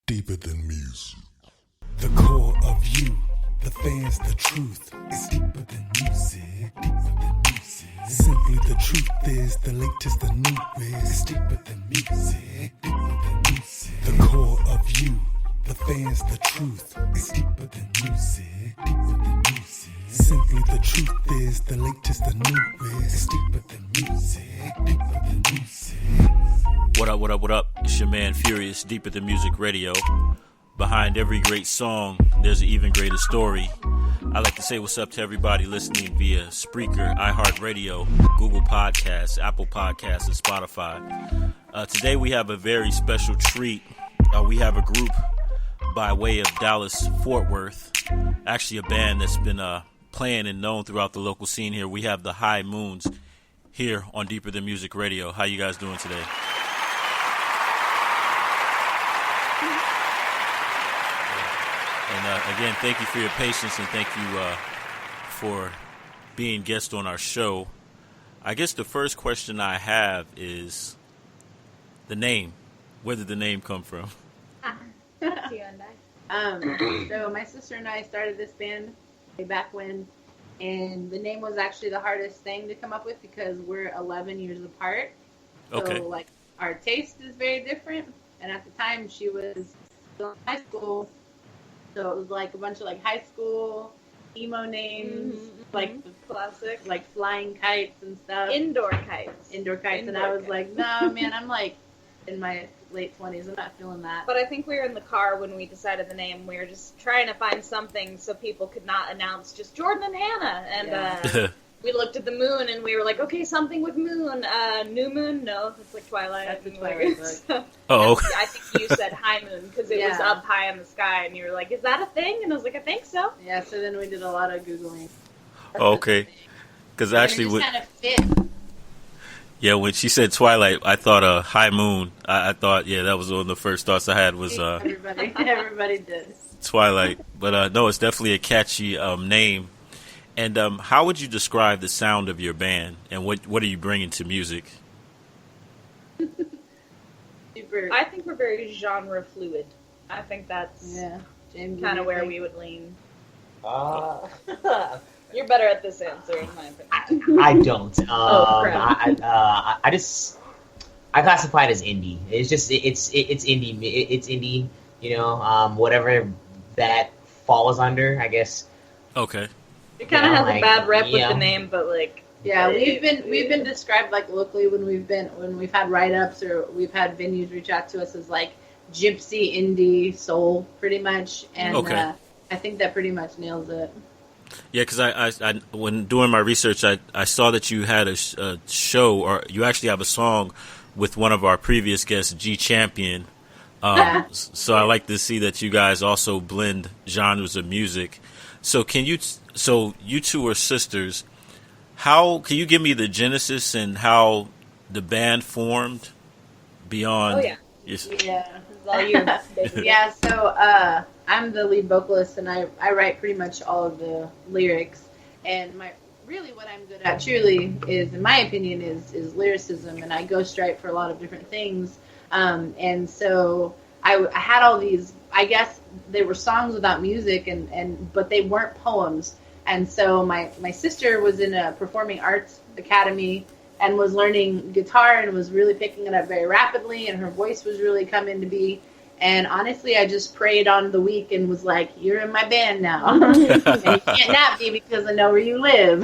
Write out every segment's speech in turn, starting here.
deeper than music. The core of you, the fans, the truth is deeper than music, deeper than music. Simply the truth is the latest, the newest. It's deeper than music, deeper than music. The core of you, the fans, the truth is deeper than music, deeper than music. Simply the truth is the latest, the newest. It's deeper than music, deeper than music. What up, what up, what up? It's your man Furious, Deeper Than Music Radio. Behind every great song, there's an even greater story. I like to say what's up to everybody listening via Spreaker, iHeartRadio, Google Podcasts, Apple Podcasts, and Spotify. Today we have a very special treat. We have a group by way of Dallas, Fort Worth. Actually a band that's been playing and known throughout the local scene here. We have the High Moons here on Deeper Than Music Radio. How you guys doing today? And again, thank you for your patience and thank you for being guest on our show. I guess the first question I have is the name. Where did the name come from? That's you and I. So my sister and I started this band way back when, and the name was actually the hardest thing to come up with because we're 11 years apart. Okay. So like our taste is very different, and at the time she was still in high school. So it was like a bunch of like high school emo names, like the classic, like flying kites and stuff. Indoor kites. And I was like, no, man, I'm like in my late 20s. I'm not feeling that. But I think we were in the car when we decided the name. We were just trying to find something so people could not announce just Jordan and Hannah. And we looked at the moon and we were like, okay, something with moon. New moon? No, it's like Twilight. That's the Twilight book. So, Oh. I think you said high moon because it was up high in the sky. And you were like, is that a thing? And I was like, I think so. Yeah, so then we did a lot of Googling. Okay. Because actually, it just kind of fit. Yeah, when she said Twilight, I thought High Moon. I thought, that was one of the first thoughts I had was Everybody did. Twilight. But no, it's definitely a catchy name. And how would you describe the sound of your band, and what are you bringing to music? I think we're very genre fluid. I think that's kind of where we would lean. You're better at this answer, in my opinion. I don't. Crap. I classify it as indie. It's just it's indie. It's indie. You know, whatever that falls under, I guess. Okay. It kind of has a bad rep with the name, but like. Yeah, we've been described like locally when we've had write-ups or we've had venues reach out to us as like gypsy indie soul, pretty much, and I think that pretty much nails it. Yeah, because I when doing my research, I saw that you had a show, or you actually have a song with one of our previous guests, G Champion. So I like to see that you guys also blend genres of music. So you two are sisters. How can you give me the genesis and how the band formed beyond? Oh yeah, this is all you. Yeah, so I'm the lead vocalist and I write pretty much all of the lyrics. And what I'm good at truly is, in my opinion, is lyricism, and I ghostwrite for a lot of different things. And so I had all these. I guess they were songs without music, but they weren't poems. And so my sister was in a performing arts academy and was learning guitar and was really picking it up very rapidly, and her voice was really coming to be. And honestly, I just prayed on the week and was like, you're in my band now. And you can't not be because I know where you live.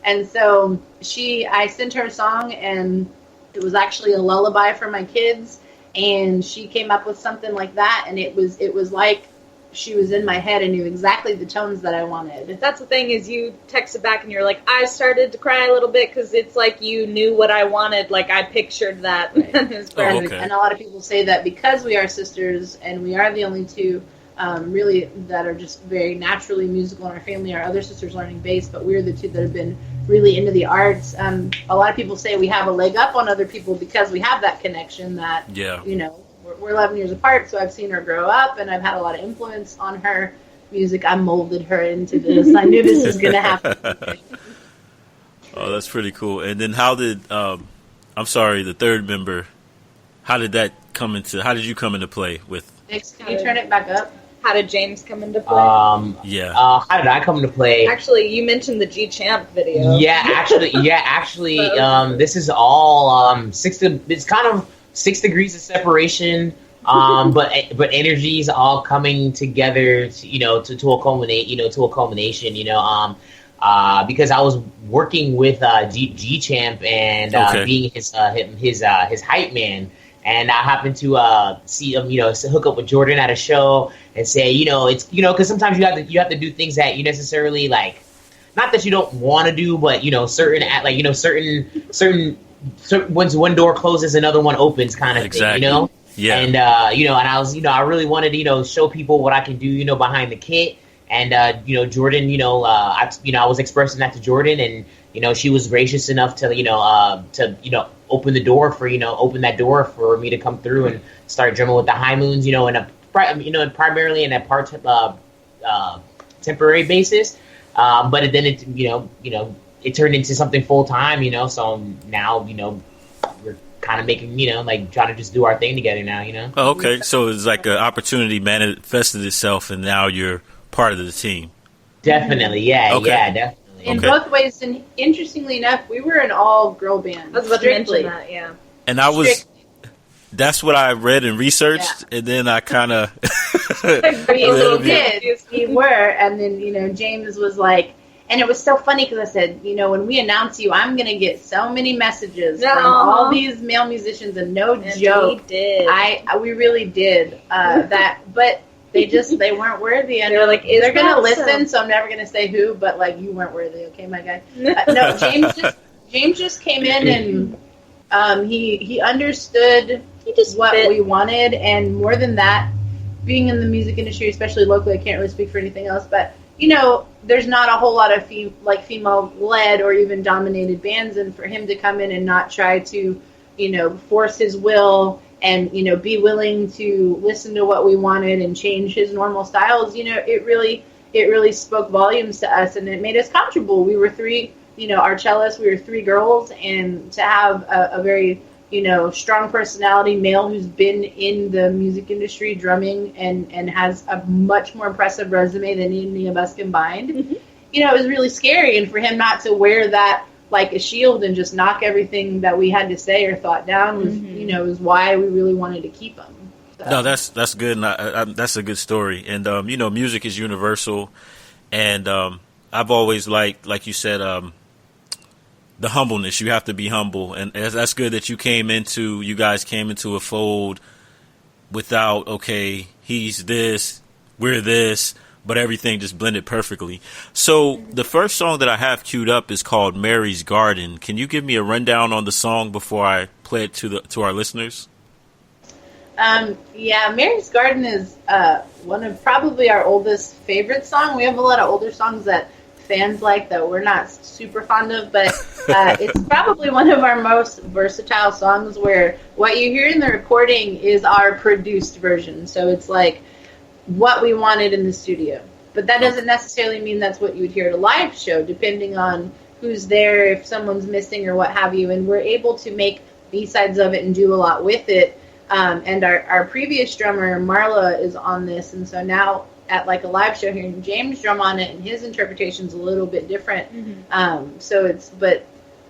And so I sent her a song, and it was actually a lullaby for my kids. And she came up with something like that, and it was like she was in my head and knew exactly the tones that I wanted. That's the thing, is you texted back and you're like, I started to cry a little bit because it's like you knew what I wanted. Like I pictured that. Right. And a lot of people say that because we are sisters and we are the only two really that are just very naturally musical in our family. Our other sisters learning bass, but we're the two that have been really into the arts. A lot of people say we have a leg up on other people because we have that connection that, we're 11 years apart, so I've seen her grow up, and I've had a lot of influence on her music. I molded her into this. I knew this was going to happen. Oh, that's pretty cool. And then how did, the third member, how did you come into play with Nix, can you turn it back up? How did James come into play? Yeah. How did I come into play? Actually, you mentioned the G Champ video. Actually, this is all it's kind of 6 degrees of separation. But energies all coming together to a culmination. Because I was working with G Champ and being his hype man. And I happened to see him, hook up with Jordan at a show and say, it's, because sometimes you have to do things that you necessarily like, not that you don't want to do, but certain once one door closes, another one opens, kind of exactly. thing, Yeah. And and I was, I really wanted to, show people what I can do, behind the kit. And Jordan, I was expressing that to Jordan, and she was gracious enough to open the door for open that door for me to come through and start drumming with the High Moons, primarily in a temporary basis. But then it it turned into something full time, So now we're kind of making trying to just do our thing together now, Oh, okay, so it's like an opportunity manifested itself, and now you're part of the team. Definitely, yeah, okay. Yeah, definitely. In both ways, and interestingly enough, we were an all-girl band. I was about to mention that, yeah. And that's what I read and researched, and then I kind of... We were, and then, James was like, and it was so funny because I said, when we announce you, I'm going to get so many messages from all these male musicians, and joke. We did. We really did that, but... They weren't worthy. And they're like, they're going to listen, so I'm never going to say who, but, you weren't worthy, okay, my guy? No, James just came in, and he understood what we wanted, and more than that, being in the music industry, especially locally, I can't really speak for anything else, but, there's not a whole lot of female-led or even dominated bands, and for him to come in and not try to, force his will and be willing to listen to what we wanted and change his normal styles, it really spoke volumes to us, and it made us comfortable. We were 3, our cellists, we were 3 girls, and to have a very strong personality male who's been in the music industry drumming and has a much more impressive resume than any of us combined, it was really scary, and for him not to wear that like a shield and just knock everything that we had to say or thought down was, was why we really wanted to keep them. So. No, that's good. And that's a good story. And, music is universal. And I've always liked, like you said, the humbleness. You have to be humble. And that's good that you guys came into a fold without, okay, he's this, we're this, but everything just blended perfectly. So the first song that I have queued up is called Mary's Garden. Can you give me a rundown on the song before I play it to our listeners? Mary's Garden is one of probably our oldest favorite song. We have a lot of older songs that fans like that we're not super fond of, but it's probably one of our most versatile songs where what you hear in the recording is our produced version. So it's like what we wanted in the studio. But that doesn't necessarily mean that's what you would hear at a live show, depending on who's there, if someone's missing or what have you. And we're able to make B-sides of it and do a lot with it. And our previous drummer, Marla, is on this. And so now at a live show, hearing James drum on it, and his interpretation's a little bit different. So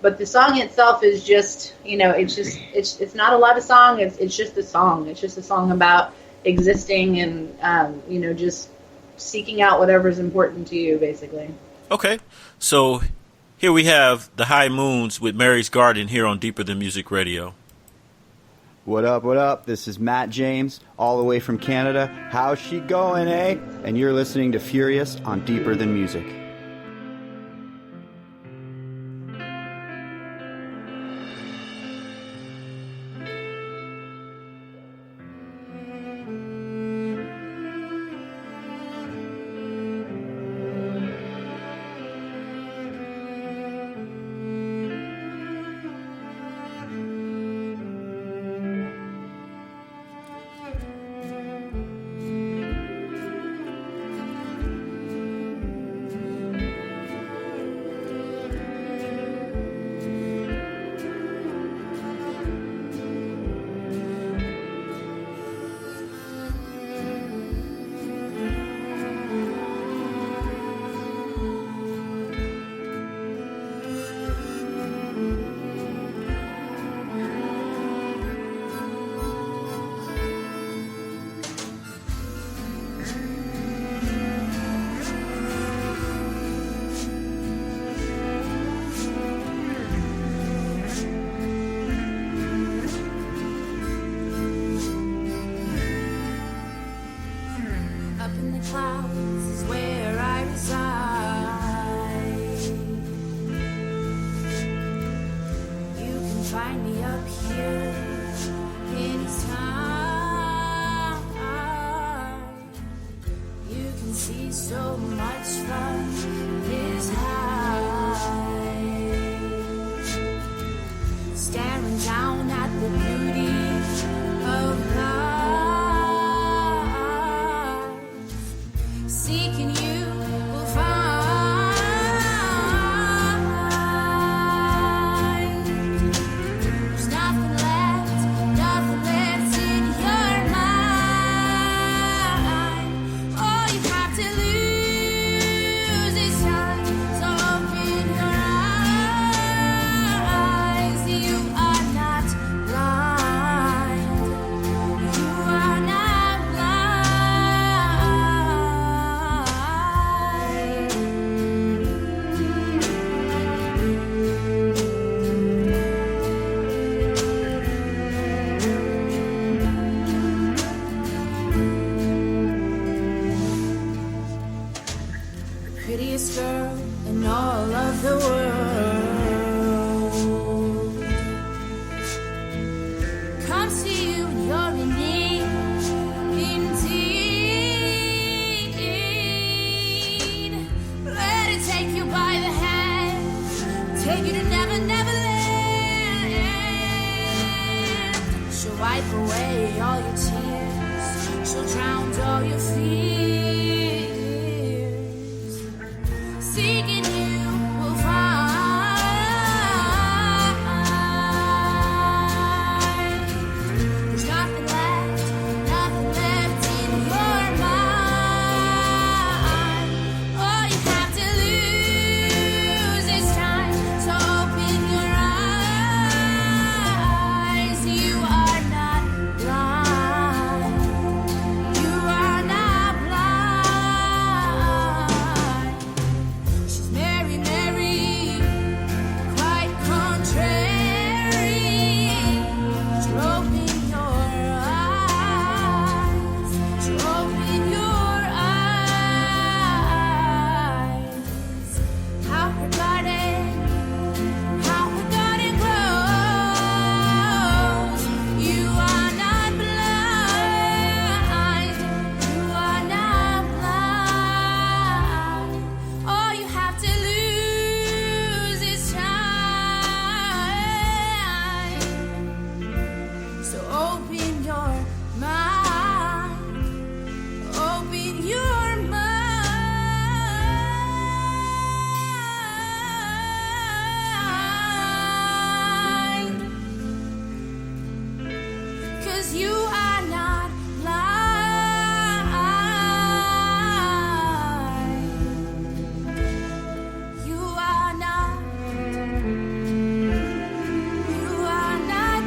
but the song itself is just, it's not a lot of song. It's just a song. It's just a song about existing and just seeking out whatever's important to you, basically. Okay, so here we have the High Moons with Mary's Garden here on Deeper Than Music Radio. What up? This is Matt James, all the way from Canada. How's she going, eh? And you're listening to Furious on Deeper Than Music. find me up here anytime. You can see so much from his eyes, staring down at the beauty of life, seeking you will find. There's nothing left in your mind. All you have to lose is time, so open your eyes. You are not blind. You are not blind. Prettiest girl in all of the world comes to you and you're in need, indeed. Let it take you by the hand, take you to Never, Never Land. She'll wipe away all your tears, she'll drown all your fears. Seeking you will find. There's nothing left in your mind. All you have to lose is time, so open your eyes. You are not blind. You are not blind. She's Mary, Mary, quite contrary. She'll open your eyes. She'll open your eyes. How her garden grows. You are not blind. You are not blind. All you have to lose is time. So open your mind. Open your mind. 'Cause you are not blind. You are not. You are not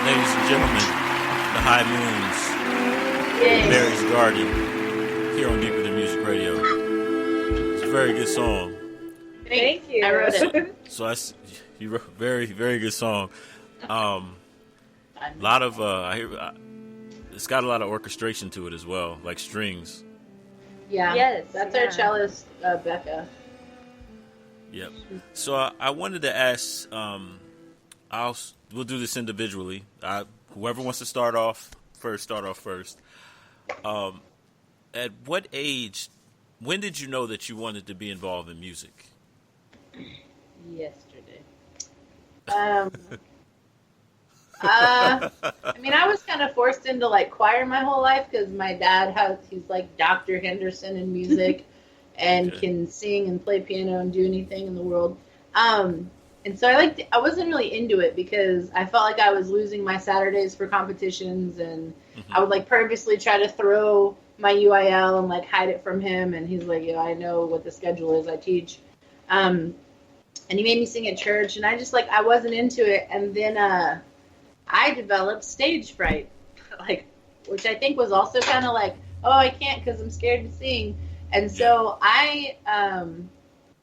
Ladies and gentlemen, the High Moons, Mary's Garden, here on Deeper Than Music Radio. It's a very good song. Thank you. I wrote it. You wrote a very, very good song. Lot of I hear it's got a lot of orchestration to it as well, like strings. Yeah. Yes, That's yeah. our cellist, Becca. Yep. So I wanted to ask. We'll do this individually. Whoever wants to start off first. At what age? When did you know that you wanted to be involved in music? Yesterday. I mean, I was kind of forced into like choir my whole life because my dad he's like Dr. Henderson in music and can sing and play piano and do anything in the world. And so I wasn't really into it because I felt like I was losing my Saturdays for competitions, and I would like purposely try to throw my UIL and like hide it from him. And he's like, I know what the schedule is. I teach. And he made me sing at church, and I just I wasn't into it. And then I developed stage fright like, which I think was also kind of like, oh, I can't because I'm scared to sing. And so I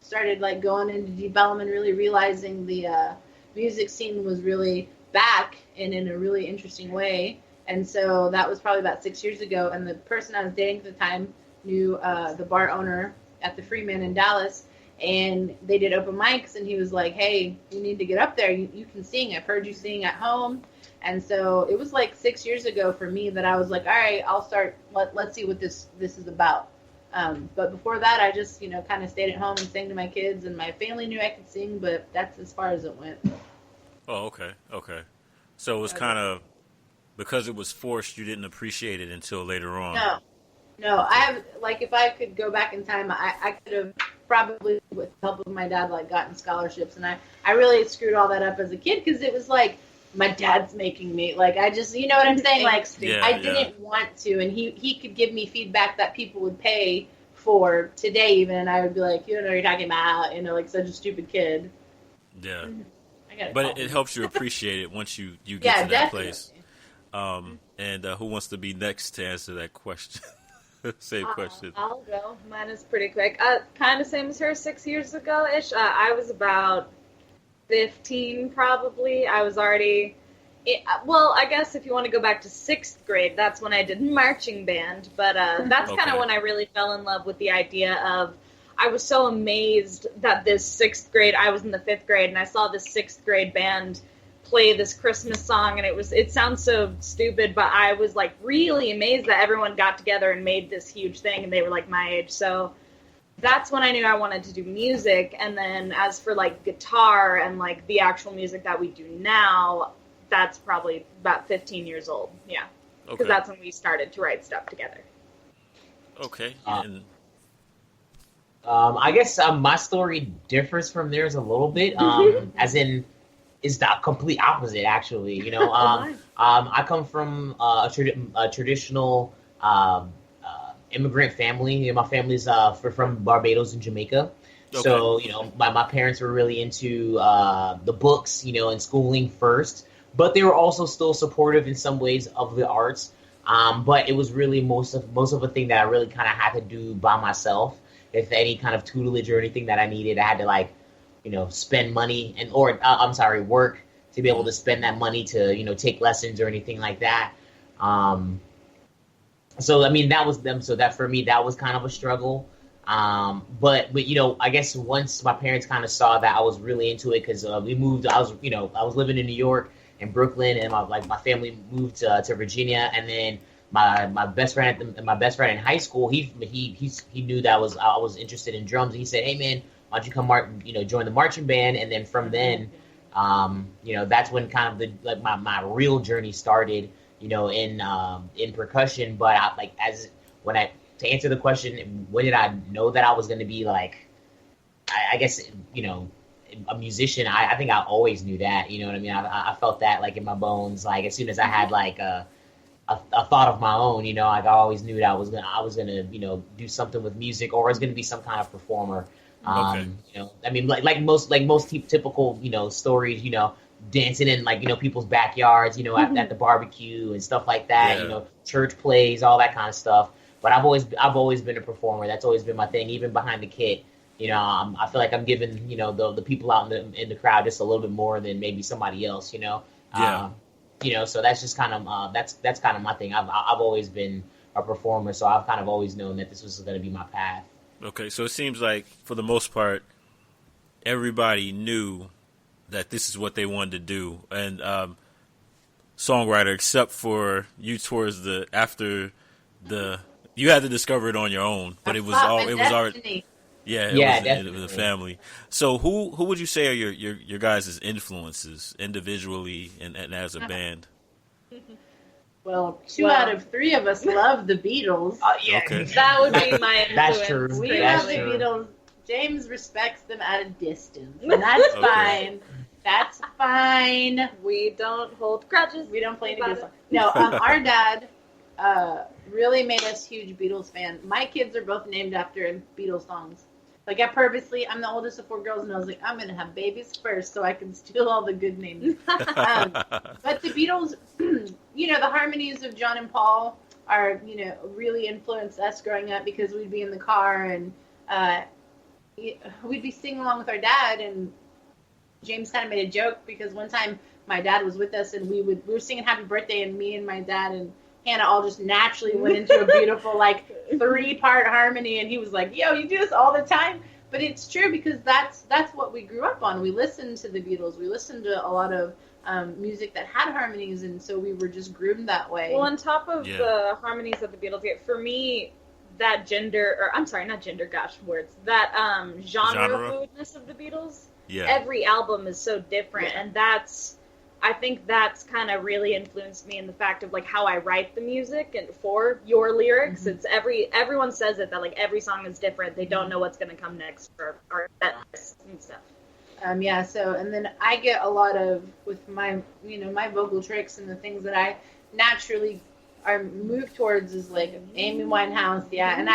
started like going into development, really realizing the music scene was really back and in a really interesting way. And so that was probably about 6 years ago. And the person I was dating at the time knew the bar owner at the Freeman in Dallas. And they did open mics, and he was like, hey, you need to get up there. You can sing. I've heard you sing at home. And so it was like 6 years ago for me that I was like, all right, I'll start. Let's see what this is about. But before that, I just, kind of stayed at home and sang to my kids, and my family knew I could sing, but that's as far as it went. Oh, okay. So it was kind of, because it was forced, you didn't appreciate it until later on. No, I have, like, if I could go back in time, I could have probably, with the help of my dad, like, gotten scholarships, and I really screwed all that up as a kid, because it was like, my dad's making me, like, I just, you know what I'm saying? Like, I didn't want to, and he could give me feedback that people would pay for today even, and I would be like, you don't know what you're talking about, like such a stupid kid. Yeah. But it helps you appreciate it once you get to that definitely. place. And who wants to be next to answer that question? Same question. I'll go. Mine is pretty quick. Kind of same as her, 6 years ago-ish. I was about 15 probably. I was already, I guess if you want to go back to 6th grade, that's when I did marching band. But that's kind of when I really fell in love with the idea of, I was so amazed that this 6th grade, I was in the 5th grade, and I saw this 6th grade band play this Christmas song, and it sounds so stupid, but I was like really amazed that everyone got together and made this huge thing, and they were like my age. So that's when I knew I wanted to do music. And then as for like guitar and like the actual music that we do now, that's probably about 15 years old. Yeah. Because that's when we started to write stuff together. Okay. I guess my story differs from theirs a little bit, as in, is the complete opposite, actually. I come from a traditional immigrant family. My family's from Barbados and Jamaica. Okay. So, my parents were really into the books, and schooling first. But they were also still supportive in some ways of the arts. But it was really most of the thing that I really kind of had to do by myself. If any kind of tutelage or anything that I needed, I had to spend money work to be able to spend that money to, take lessons or anything like that. So, I mean, that was them. So that for me, that was kind of a struggle. But I guess once my parents kind of saw that I was really into it, because we moved, I was living in New York and Brooklyn, and my family moved to Virginia. And then my best friend in high school, he knew that I was interested in drums. He said, hey man, why don't you come join the marching band? And then from then, that's when kind of my real journey started, in percussion. But to answer the question, when did I know that I was going to be I guess, a musician? I think I always knew that, you know what I mean? I felt that in my bones, as soon as I had a thought of my own, I always knew that I was gonna do something with music, or I was gonna be some kind of performer. I mean, like most typical, stories, dancing in people's backyards, at the barbecue and stuff like that, church plays, all that kind of stuff. But I've always been a performer. That's always been my thing, even behind the kit. I feel like I'm giving, the people out in the crowd just a little bit more than maybe somebody else, so that's just kind of that's kind of my thing. I've always been a performer, so I've kind of always known that this was going to be my path. Okay, so it seems like for the most part, everybody knew that this is what they wanted to do, and songwriter, except for you towards you had to discover it on your own, but it was already. It was a family. So who would you say are your guys' influences individually and as a band? Well, two out of three of us love the Beatles. Okay. That would be my influence. That's true. We love the Beatles. James respects them at a distance, and that's fine. That's fine. We don't hold grudges. We don't play any Beatles songs. No, our dad really made us huge Beatles fans. My kids are both named after Beatles songs. I'm the oldest of 4 girls, and I was like, I'm going to have babies first so I can steal all the good names. But the Beatles, the harmonies of John and Paul are, really influenced us growing up because we'd be in the car and we'd be singing along with our dad. And James kind of made a joke because one time my dad was with us and we were singing Happy Birthday, and me and my dad and Hannah all just naturally went into a beautiful 3-part harmony, and he was like, "Yo, you do this all the time." But it's true because that's what we grew up on. We listened to the Beatles. We listened to a lot of music that had harmonies, and so we were just groomed that way. Well, on top of the harmonies that the Beatles get, for me, that genre fluidness of the Beatles. Yeah. Every album is so different, and I think that's kind of really influenced me in the fact of how I write the music and for your lyrics. Mm-hmm. It's everyone says it that every song is different. They don't know what's going to come next for our sets and stuff. So, and then I get a lot of, with my, my vocal tricks and the things that I naturally are moved towards is Amy Winehouse. Yeah. And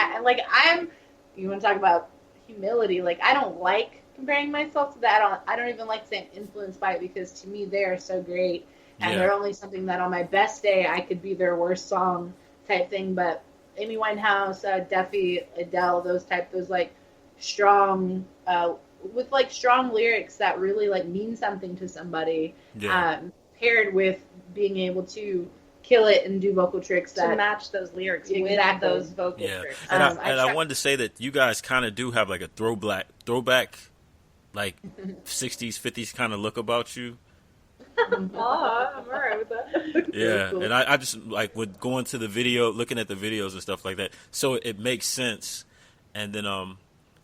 you want to talk about humility. I don't like comparing myself to that. I don't even like saying influenced by it because to me they are so great. And they're only something that on my best day I could be their worst song type thing. But Amy Winehouse, Duffy, Adele, those strong, with strong lyrics that really mean something to somebody, paired with being able to kill it and do vocal tricks to match those lyrics with those vocal tricks. And I wanted to say that you guys kind of do have a throwback 60s, 50s kind of look about you. I'm all right with that. Yeah, cool. And I just with going to the video, looking at the videos and stuff like that, so it makes sense. And then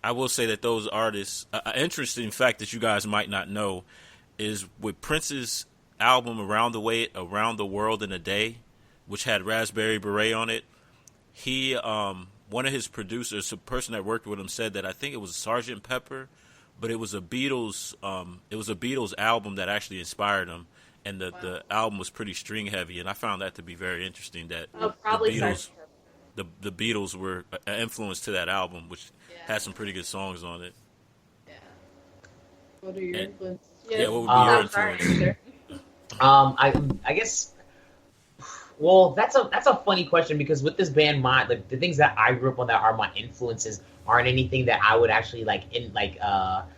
I will say that those artists, an interesting fact that you guys might not know is with Prince's album Around the World in a Day, which had Raspberry Beret on it. He one of his producers, a person that worked with him, said that I think it was Sgt. Pepper, but it was a Beatles album that actually inspired him, and the album was pretty string heavy, and I found that to be very interesting. That the Beatles were an influence to that album, which had some pretty good songs on it. Yeah. What are your influences? What would be your influence? I guess. Well, that's a funny question because with this band, the things that I grew up on that are my influences aren't anything that I would actually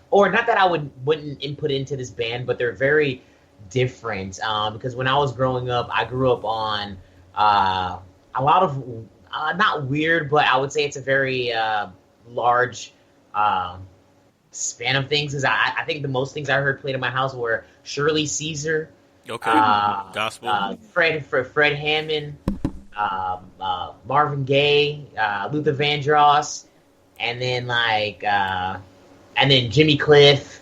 or not that I wouldn't input into this band, but they're very different. Because when I was growing up, I grew up on a lot of not weird, but I would say it's a very large span of things. Because I think the most things I heard played in my house were Shirley Caesar. Okay. Gospel. Fred Hammond, Marvin Gaye, Luther Vandross, and then Jimmy Cliff,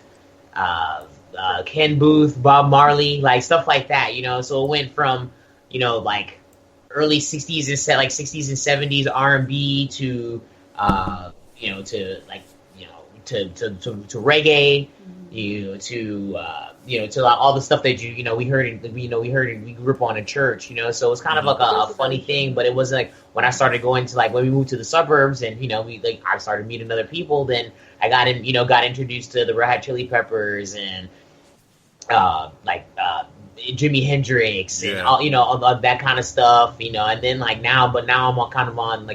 Ken Booth, Bob Marley, stuff like that. So it went from early '60s and 60s and '70s R&B to to reggae, to all the stuff that we grew up on in church, so it's kind of a funny thing, but it was when I started going to when we moved to the suburbs and I started meeting other people, then I got introduced to the Red Hot Chili Peppers and Jimi Hendrix and all that kind of stuff, and then now I'm on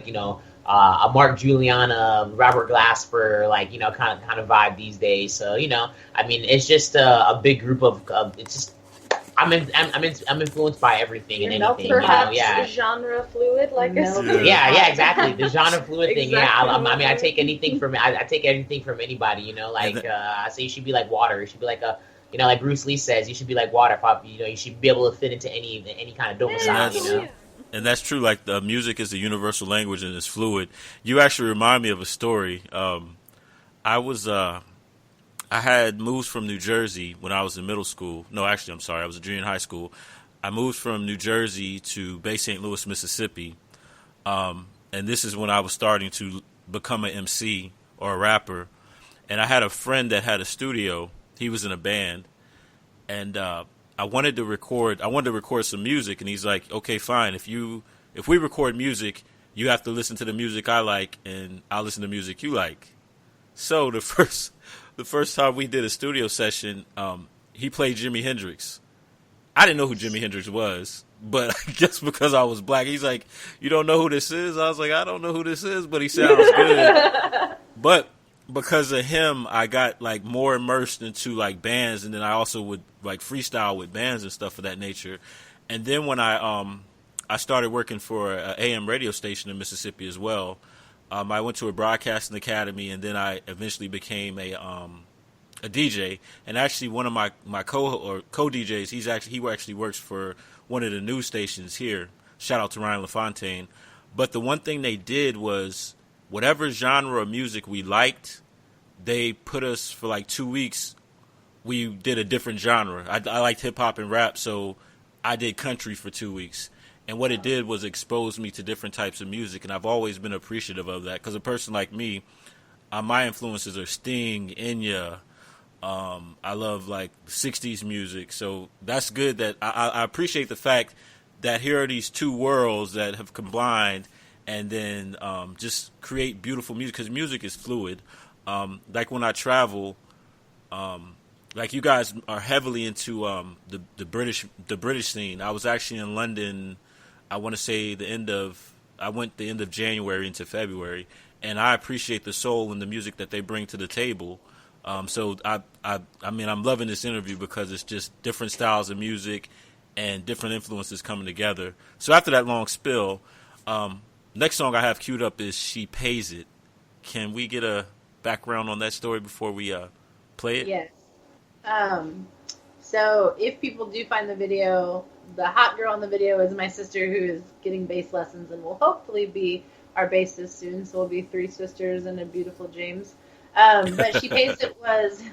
a Mark Juliana, Robert Glasper, kind of vibe these days. So it's just a big group of. It's just I'm influenced by everything and anything. Perhaps genre fluid, Yeah, exactly. The genre fluid thing. Exactly. Yeah, I take anything from I take everything from anybody. I say you should be like water. You should be like like Bruce Lee says, you should be like water. You should be able to fit into any kind of domicile. And that's true. The music is the universal language and it's fluid. You actually remind me of a story. I had moved from New Jersey when I was in middle school. No, actually, I'm sorry. I was a junior in high school. I moved from New Jersey to Bay St. Louis, Mississippi. And this is when I was starting to become an MC or a rapper. And I had a friend that had a studio. He was in a band. And I wanted to record some music, and he's like, okay, fine. If we record music, you have to listen to the music I like, and I'll listen to music you like. So the first time we did a studio session, he played Jimi Hendrix, I didn't know who Jimi Hendrix was, but just because I was black, he's like, "You don't know who this is?" I was like, "I don't know who this is," but he sounds good. But because of him, I got like more immersed into like bands, and then I also would like freestyle with bands and stuff of that nature. And then when I started working for an AM radio station in Mississippi as well. I went to a broadcasting academy, and then I eventually became a DJ. And actually, one of my co DJs, he actually works for one of the news stations here. Shout out to Ryan LaFontaine. But the one thing they did was whatever genre of music we liked, they put us for like 2 weeks. We did a different genre. I liked hip hop and rap, so I did country for 2 weeks. And what it did was expose me to different types of music, and I've always been appreciative of that. Because a person like me, my influences are Sting, Enya. I love like 60s music, so that's good. That I appreciate the fact that here are these two worlds that have combined, and then just create beautiful music. Because music is fluid. Like when I travel, like you guys are heavily into the British scene. I was actually in London. I want to say I went the end of January into February, and I appreciate the soul and the music that they bring to the table. So I mean, I'm loving this interview because it's just different styles of music and different influences coming together. So after that long spill, next song I have queued up is "She Pays It." Can we get a background on that story before we play it? Yes. So if people do find the video, the hot girl in the video is my sister, who is getting bass lessons and will hopefully be our bassist soon. So we'll be 3 sisters and a beautiful James. But She Pays It was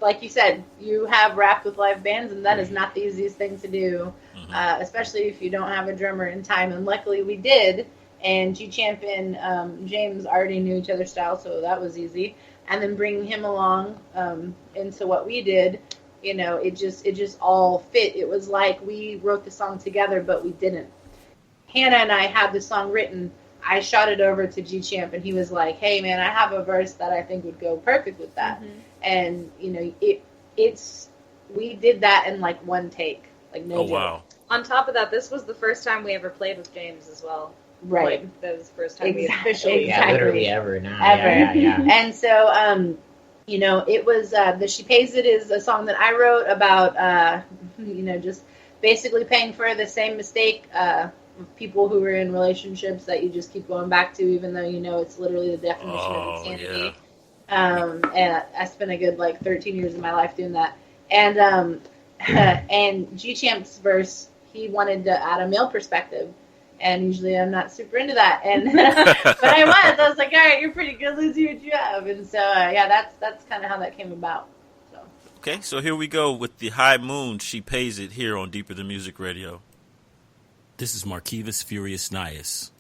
like you said, you have rapped with live bands, and that is not the easiest thing to do, especially if you don't have a drummer in time. And luckily we did. And G-Champ and James already knew each other's style, so that was easy. And then bringing him along into what we did, you know, it just all fit. It was like we wrote the song together, but we didn't. Hannah and I had the song written. I shot it over to G-Champ, and he was like, "Hey, man, I have a verse that I think would go perfect with that." Mm-hmm. And, you know, we did that in like one take. Like, no joke. Wow. On top of that, this was the first time we ever played with James as well. Right. Like, that was the first time we officially. Yeah, literally ever now. Ever. Yeah. And so, you know, it was, the She Pays It is a song that I wrote about, you know, just basically paying for the same mistake of people who were in relationships that you just keep going back to, even though you know it's literally the definition of insanity. Yeah. And I spent a good, 13 years of my life doing that. And, and G-Champ's verse, he wanted to add a male perspective. And usually I'm not super into that. And but I was like, all right, you're pretty good. Let's see what you have. And so, yeah, that's kind of how that came about. So. Okay, so here we go with the High Moon, She Pays It, here on Deeper Than Music Radio. This is Marquivas Furious Nias,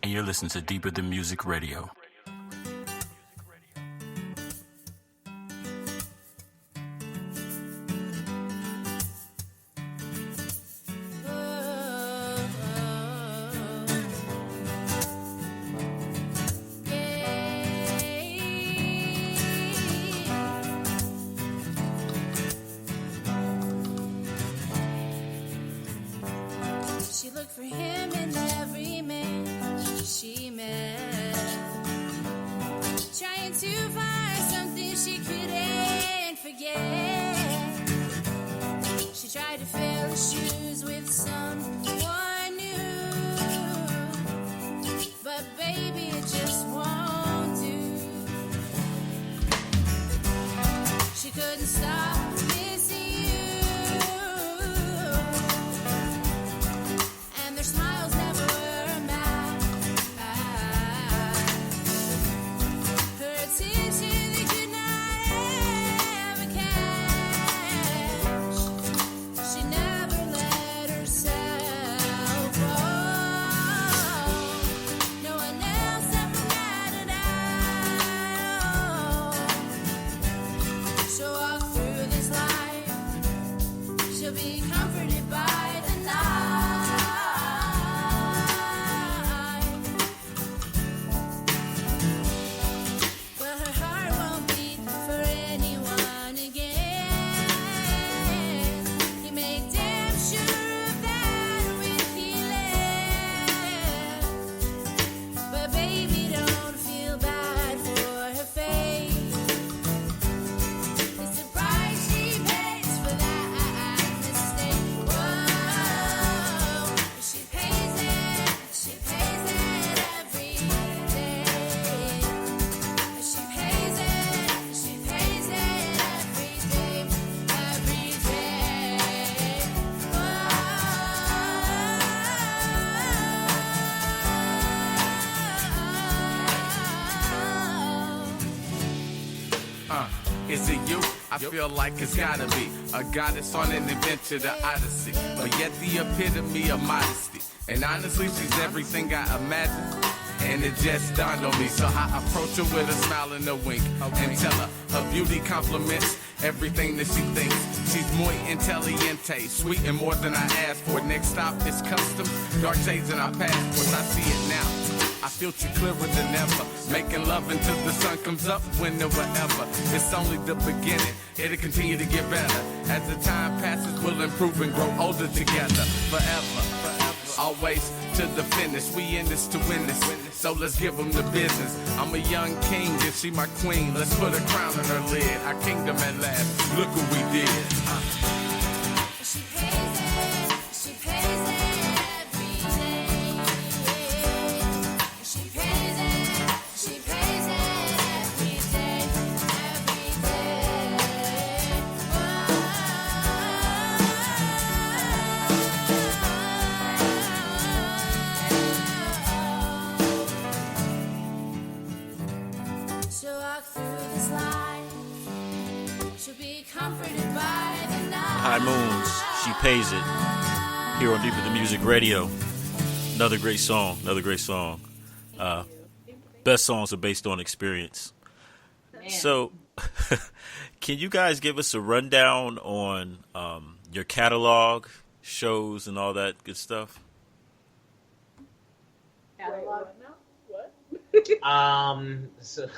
and you're listening to Deeper Than Music Radio. She looked for him in every man she met, trying to find something she couldn't forget. She tried to fill his shoes with someone new, but baby, it just won't do. She couldn't stop missing you. Smiles never match. Her attention they could not ever catch. She never let herself I feel like it's gotta be a goddess on an adventure, the Odyssey, but yet the epitome of modesty. And honestly, she's everything I imagined. And it just dawned on me, so I approach her with a smile and a wink, and tell her her beauty compliments everything that she thinks. She's muy inteligente, sweet and more than I asked for. Next stop is customs, dark shades in our passports. I see it now. I feel you clearer than ever. Making love until the sun comes up, when or whatever. It's only the beginning. It'll continue to get better. As the time passes, we'll improve and grow older together. Forever. Always to the finish. We in this to win this. So let's give them the business. I'm a young king and she my queen. Let's put a crown on her lid. Our kingdom at last. Look what we did. She pays it, she pays it every day. She pays it, she pays it every day, every day. She'll walk through this life. She'll be comforted by the night. High Moons, She Pays It, here on Deep of the Music Radio. Another great song, best songs are based on experience. Man. So, can you guys give us a rundown on your catalog, shows, and all that good stuff? Catalog. So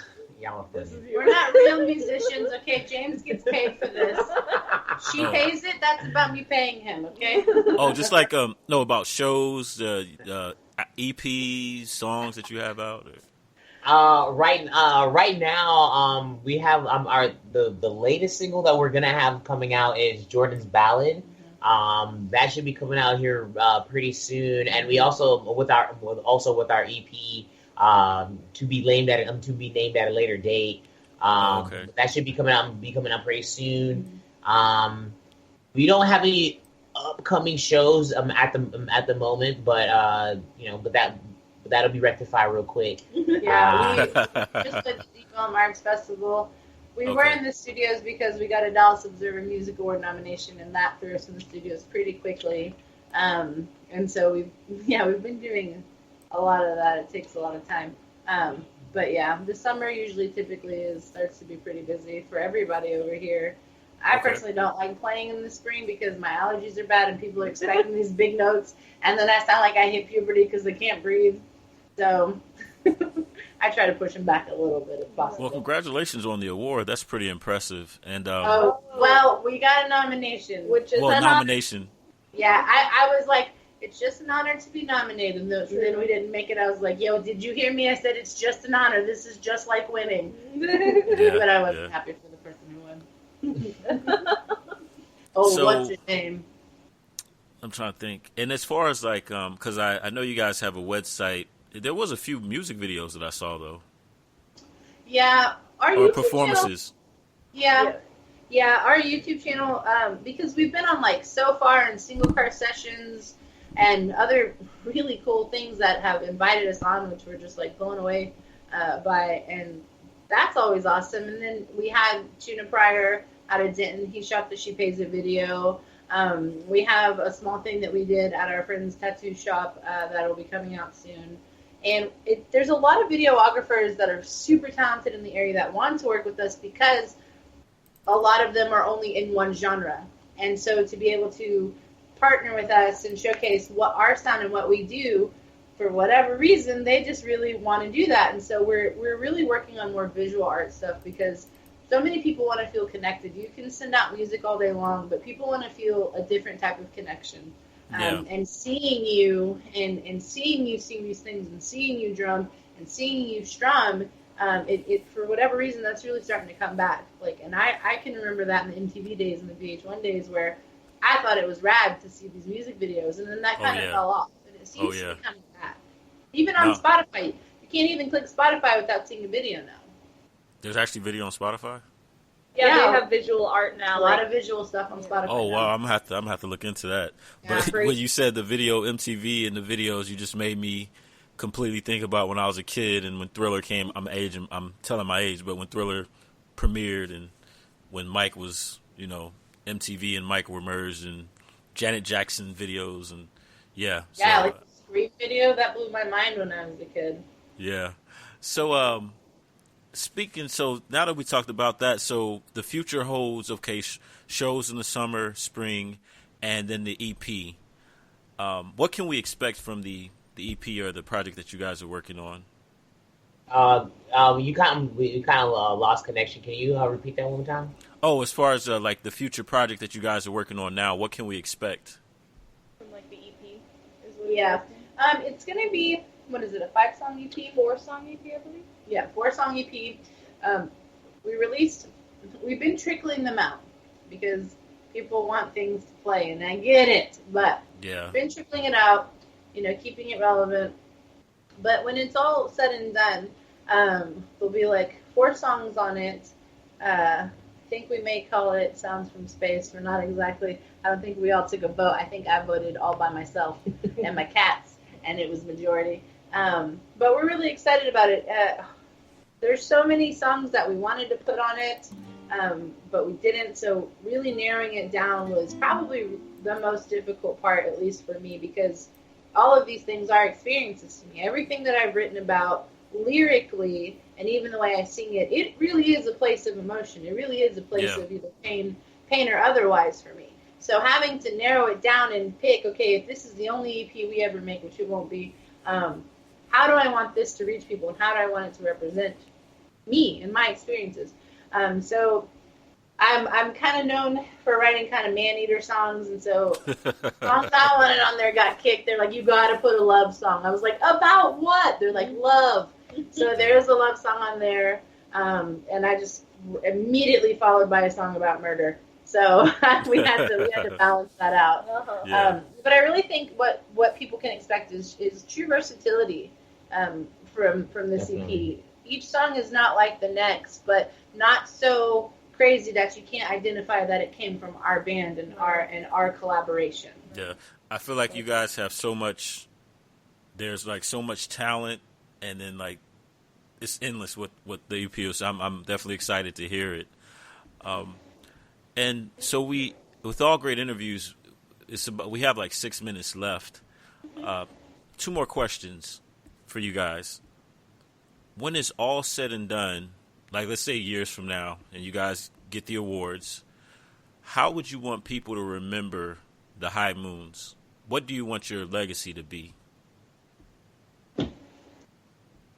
y'all are funny. We're not real musicians, okay? James gets paid for this. She Oh. pays it. That's about me paying him, okay? Oh, just like no, about shows, EPs, songs that you have out. Right now, we have the latest single that we're gonna have coming out is Jordan's Ballad. That should be coming out here pretty soon, and we also with our EP to be named at a later date. Okay. That should be coming out pretty soon. We don't have any upcoming shows at the moment, but that'll be rectified real quick. Yeah, we just went to the Film Arts Festival. We were Okay. in the studios because we got a Dallas Observer Music Award nomination, and that threw us in the studios pretty quickly. And so we've been doing a lot of that. It takes a lot of time. But yeah, the summer typically starts to be pretty busy for everybody over here. I Okay. personally don't like playing in the spring because my allergies are bad and people are expecting these big notes, and then I sound like I hit puberty because I can't breathe. So I try to push them back a little bit if possible. Well, congratulations on the award. That's pretty impressive. And Oh, well, we got a nomination. Which is an nomination. Yeah, I was like, it's just an honor to be nominated. And then we didn't make it. I was like, yo, did you hear me? I said it's just an honor. This is just like winning. Yeah, But I wasn't yeah. happy for the person who won. Oh, So- what's his name? I'm trying to think. And as far as like, because I know you guys have a website. There was a few music videos that I saw though, Yeah, our or YouTube performances. Channel, yeah, our YouTube channel, because we've been on like So Far and Single Car Sessions and other really cool things that have invited us on, which we're just like blown away by, and that's always awesome. And then we had Tuna Pryor out of Denton. He shot the She Pays It video. We have a small thing that we did at our friend's tattoo shop that'll be coming out soon. And there's a lot of videographers that are super talented in the area that want to work with us because a lot of them are only in one genre. And so to be able to partner with us and showcase what our sound and what we do, for whatever reason, they just really want to do that. And so we're really working on more visual art stuff because so many people want to feel connected. You can send out music all day long, but people want to feel a different type of connection. And seeing you and seeing you sing these things and seeing you drum and seeing you strum, it for whatever reason that's really starting to come back. Like, and I can remember that in the MTV days and the VH1 days where I thought it was rad to see these music videos, and then that kind of fell off. And it seems to be coming back. Even on Spotify, you can't even click Spotify without seeing a video now. There's actually video on Spotify. Yeah, Yeah. they have visual art now. A lot of visual stuff on Spotify. Oh now. wow, I'm gonna have to look into that. Yeah, But great. when you said the video MTV and the videos, you just made me completely think about when I was a kid and when Thriller came. I'm telling my age, but when Thriller premiered and when Mike was, MTV and Mike were merged, and Janet Jackson videos, and Yeah, so like the Scream video, that blew my mind when I was a kid. yeah. So so now that we talked about that, so the future holds, okay, shows in the summer, spring, and then the EP. What can we expect from the EP or the project that you guys are working on? You kind of lost connection. Can you repeat that one more time? Oh, as far as like the future project that you guys are working on now, what can we expect? From like the EP is what Yeah. It's going to be, what is it, a 5-song EP? 4-song EP, I believe. Yeah, 4-song EP. We've been trickling them out because people want things to play, and I get it, but Yeah. we've been trickling it out, keeping it relevant. But when it's all said and done, there'll be like 4 songs on it. I think we may call it Sounds from Space. We're not exactly, I don't think we all took a vote. I think I voted all by myself and my cats, and it was majority. But we're really excited about it. There's so many songs that we wanted to put on it, but we didn't. So really narrowing it down was probably the most difficult part, at least for me, because all of these things are experiences to me. Everything that I've written about lyrically, and even the way I sing it, it really is a place of emotion. It really is a place of either pain or otherwise for me. So having to narrow it down and pick, okay, if this is the only EP we ever make, which it won't be, how do I want this to reach people, and how do I want it to represent me and my experiences? So I'm kind of known for writing kind of man-eater songs, and so songs I wanted on there got kicked. They're like, you got to put a love song. I was like, about what? They're like, love. So there's a love song on there, and I just immediately followed by a song about murder. So we had to balance that out. Uh-huh. But I really think what people can expect is true versatility from this EP. Each song is not like the next, but not so crazy that you can't identify that it came from our band and our collaboration. Yeah, I feel like you guys have so much. There's like so much talent, and then like it's endless with the EP. So I'm definitely excited to hear it. And so with all great interviews, we have like 6 minutes left. 2 more questions for you guys. When it's all said and done, like let's say years from now, and you guys get the awards, how would you want people to remember the High Moons? What do you want your legacy to be?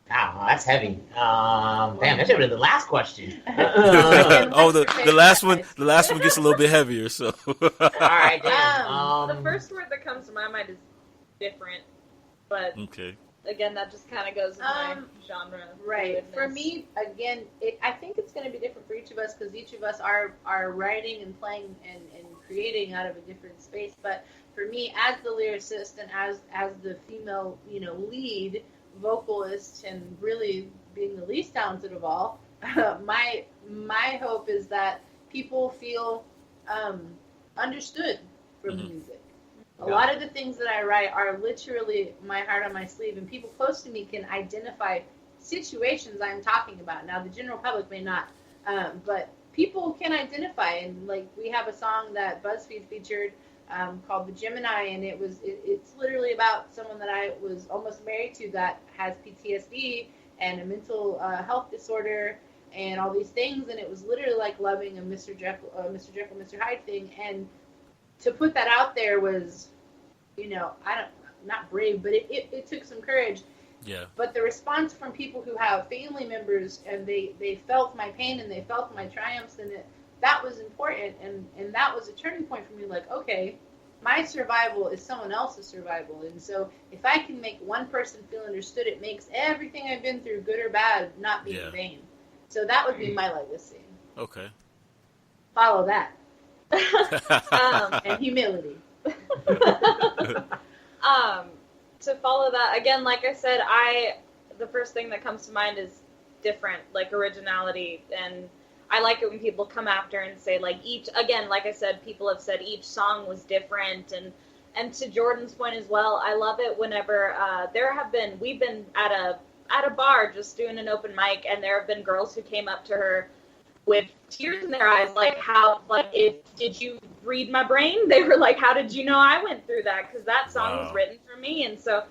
Wow, that's heavy. Damn, that should have been the last question. Oh, the last one. The last one gets a little bit heavier. So. All right, damn. The first word that comes to my mind is different, but Okay. again, that just kind of goes with my genre. Right. fluidness. For me, again, I think it's going to be different for each of us because each of us are writing and playing and creating out of a different space. But for me, as the lyricist and as the female, lead vocalist and really being the least talented of all, my hope is that people feel understood from the music. A lot of the things that I write are literally my heart on my sleeve, and people close to me can identify situations I'm talking about. Now, the general public may not, but people can identify. And like we have a song that Buzzfeed featured called "The Gemini," and it's literally about someone that I was almost married to that has PTSD and a mental health disorder and all these things, and it was literally like loving a Mr. Jekyll, Mr. Hyde thing. And to put that out there was, not brave, but it took some courage. Yeah. But the response from people who have family members and they felt my pain and they felt my triumphs, and that was important, and that was a turning point for me. Like, okay, my survival is someone else's survival, and so if I can make one person feel understood, it makes everything I've been through, good or bad, not be in vain. So that would be my legacy. Okay. Follow that. And humility. To follow that, again, like I said, the first thing that comes to mind is different, like originality, and I like it when people come after and say, like, like I said, people have said each song was different, and to Jordan's point as well, I love it whenever we've been at a bar just doing an open mic, and there have been girls who came up to her with tears in their eyes, like, how, like, did you read my brain? They were like, how did you know I went through that? Because that song was written for me. And so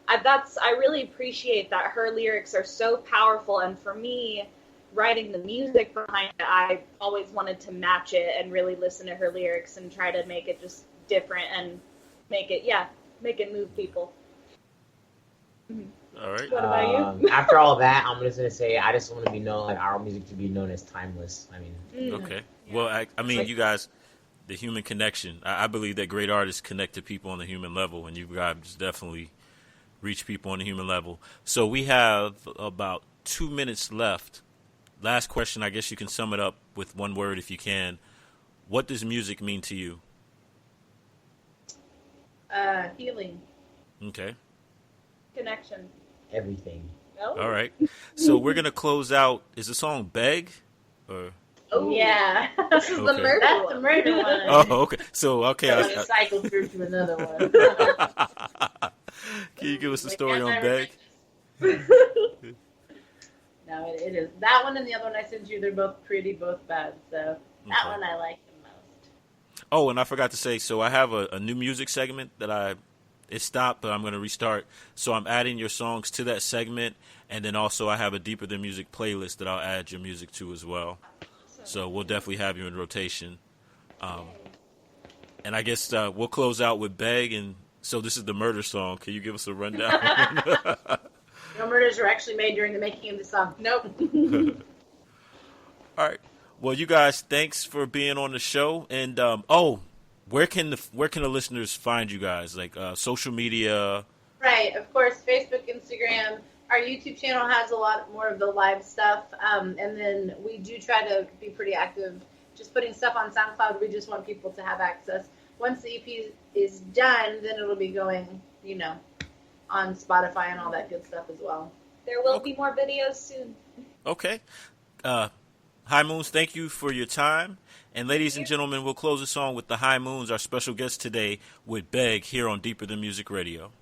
I really appreciate that. Her lyrics are so powerful. And for me, writing the music behind it, I always wanted to match it and really listen to her lyrics and try to make it just different and make it move people. All right. What about you? After all that, I'm just gonna say I just want to be known, like, our music to be known as timeless. I mean, Okay. Well, I mean, you guys, the human connection. I believe that great artists connect to people on the human level, and you guys definitely reach people on the human level. So we have about 2 minutes left. Last question. I guess you can sum it up with one word if you can. What does music mean to you? Healing. Okay. Connection. everything. Oh. All right. So we're going to close out. Is the song Beg? Or... Oh, yeah. This is the Okay. murder That's one. the murder one. Oh, okay. So, okay. So it cycles through to another one. Can you give us a story on Beg? No, it is. That one and the other one I sent you, they're both pretty, both bad. So that one I like the most. Oh, and I forgot to say, so I have a new music segment that it stopped, but I'm going to restart. So I'm adding your songs to that segment, and then also I have a Deeper Than Music playlist that I'll add your music to as well. So we'll definitely have you in rotation. And I guess we'll close out with Beg, and so this is the murder song. Can you give us a rundown? No murders were actually made during the making of the song. Nope. All right. Well, you guys, thanks for being on the show. And where can the listeners find you guys? Like social media? Right. Of course, Facebook, Instagram. Our YouTube channel has a lot more of the live stuff, and then we do try to be pretty active, just putting stuff on SoundCloud. We just want people to have access. Once the EP is done, then it'll be going, on Spotify and all that good stuff as well. There will be more videos soon. Okay. High Moons, thank you for your time. And ladies and gentlemen, we'll close the song with the High Moons, our special guest today, with Beg here on Deeper Than Music Radio.